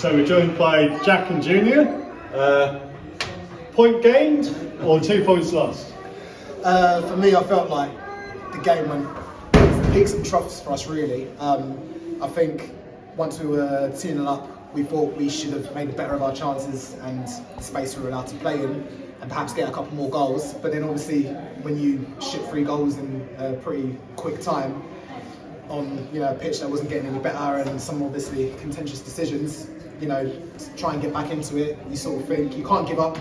So we're joined by Jack and Junior. Point gained or 2 points lost? For me, I felt like the game went peaks and troughs for us, really. I think once we were 2-0 up, we thought we should have made the better of our chances and the space we were allowed to play in, and perhaps get a couple more goals. But then obviously, when you ship 3 goals in a pretty quick time on a pitch that wasn't getting any better, and some obviously contentious decisions, to try and get back into it, you sort of think you can't give up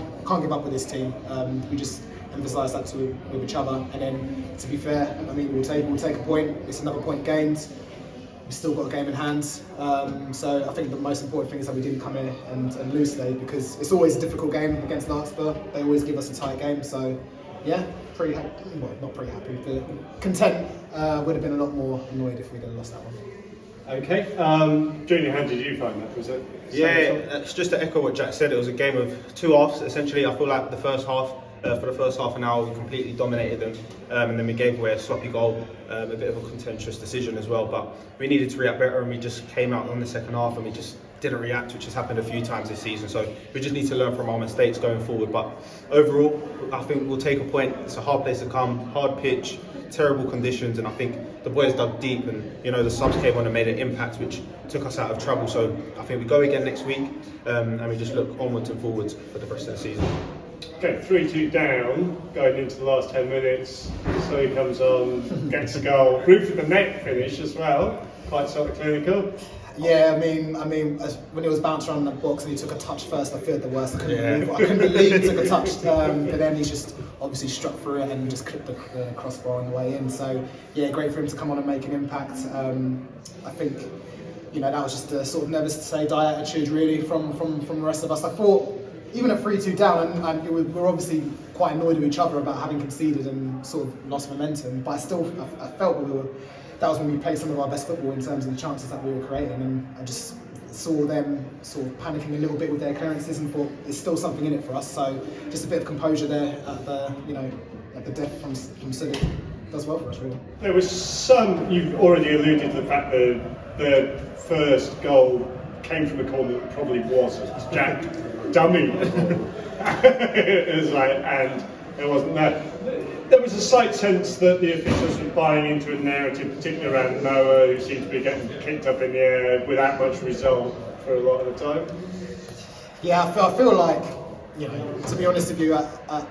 with this team. We just emphasise that with each other, and then to be fair, I mean, we'll take a point. It's another point gained. We've still got a game in hand, so I think the most important thing is that we didn't come in and lose today, because it's always a difficult game against Larkspur. They always give us a tight game, so yeah, pretty happy. Well, not pretty happy, but content. Would have been a lot more annoyed if we'd have lost that one. Okay, Junior, how did you find that? Was it? It's just to echo what Jack said. It was a game of 2 halves. Essentially, I feel like the first half. For the first half an hour, we completely dominated them, and then we gave away a sloppy goal, a bit of a contentious decision as well. But we needed to react better, and we just came out on the second half and we just didn't react, which has happened a few times this season. So we just need to learn from our mistakes going forward. But overall, I think we'll take a point. It's a hard place to come, hard pitch, terrible conditions, and I think the boys dug deep, and the subs came on and made an impact, which took us out of trouble. So I think we go again next week, and we just look onwards and forwards for the rest of the season. Okay, 3-2 down, going into the last 10 minutes. So he comes on, gets a goal, roof of the net finish as well, quite sort of clinical. Yeah, I mean, when he was bouncing around the box and he took a touch first, I feared the worst. I couldn't believe he took a touch, but then he's just obviously struck through it and just clipped the crossbar on the way in. So yeah, great for him to come on and make an impact. I think that was just a sort of never say die attitude really from the rest of us. I thought, even at 3-2 down, and we were obviously quite annoyed with each other about having conceded and sort of lost momentum, but I felt that was when we played some of our best football in terms of the chances that we were creating, and I just saw them sort of panicking a little bit with their clearances and thought there's still something in it for us. So just a bit of composure there at the death from Civic does well for us, really. There was some, you've already alluded to the fact that the first goal came from a corner that probably was Jack dummy. It was and it wasn't there. There was a slight sense that the officials were buying into a narrative, particularly around Noah, who seemed to be getting kicked up in the air without much result for a lot of the time. Yeah, I feel like, to be honest with you, at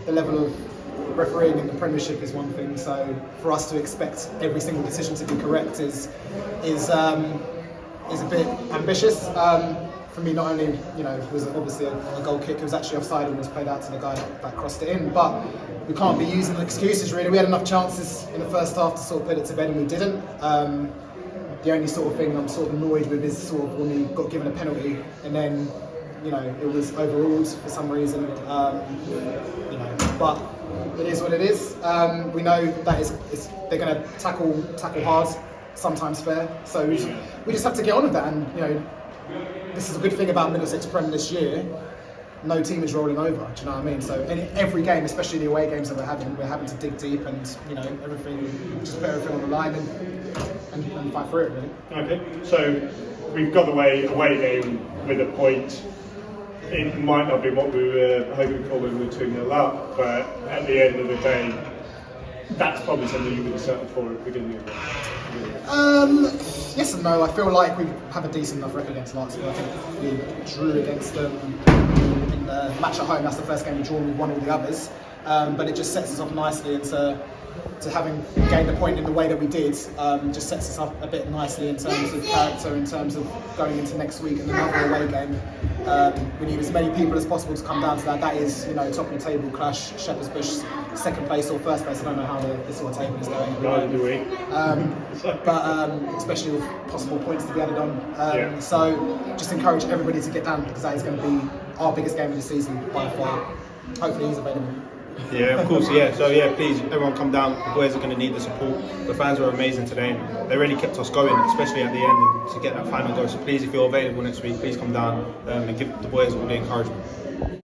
the level of refereeing in the Premiership is one thing. So for us to expect every single decision to be correct is a bit ambitious. For me, not only it was obviously a goal kick, it was actually offside and was played out to the guy that crossed it in. But we can't be using excuses really. We had enough chances in the first half to sort of put it to bed, and we didn't. The only sort of thing I'm sort of annoyed with is sort of when we got given a penalty and then it was overruled for some reason. But it is what it is. We know that they're going to tackle hard, sometimes fair. So we just have to get on with that, and this is a good thing about Middlesex Prem this year. No team is rolling over. Do you know what I mean? So every game, especially the away games that we're having to dig deep and everything, just put everything on the line and fight through it. Really. Okay, so we've got away game with a point. It might not be what we were hoping for when we were 2-0 up, but at the end of the day, that's probably something you would have settled for at the beginning of the game. Yes and no. I feel like we have a decent enough record against Larkspur. I think we drew against them in the match at home. That's the first game we drew. We've won all the others, but it just sets us off nicely into having gained a point in the way that we did. Just sets us up a bit nicely in terms of character, in terms of going into next week and another away game. We need as many people as possible to come down to that. That is, top of the table clash. Shepherd's Bush, second place or first place. I don't know how this sort of table is going. Neither do we. But especially with possible points to be added on. So just encourage everybody to get down, because that is going to be our biggest game of the season by far. Hopefully he's available. Yeah, of course, yeah. So yeah, please, everyone come down. The boys are going to need the support. The fans were amazing today, and they really kept us going, especially at the end, to get that final goal. So please, if you're available next week, please come down and give the boys all the encouragement.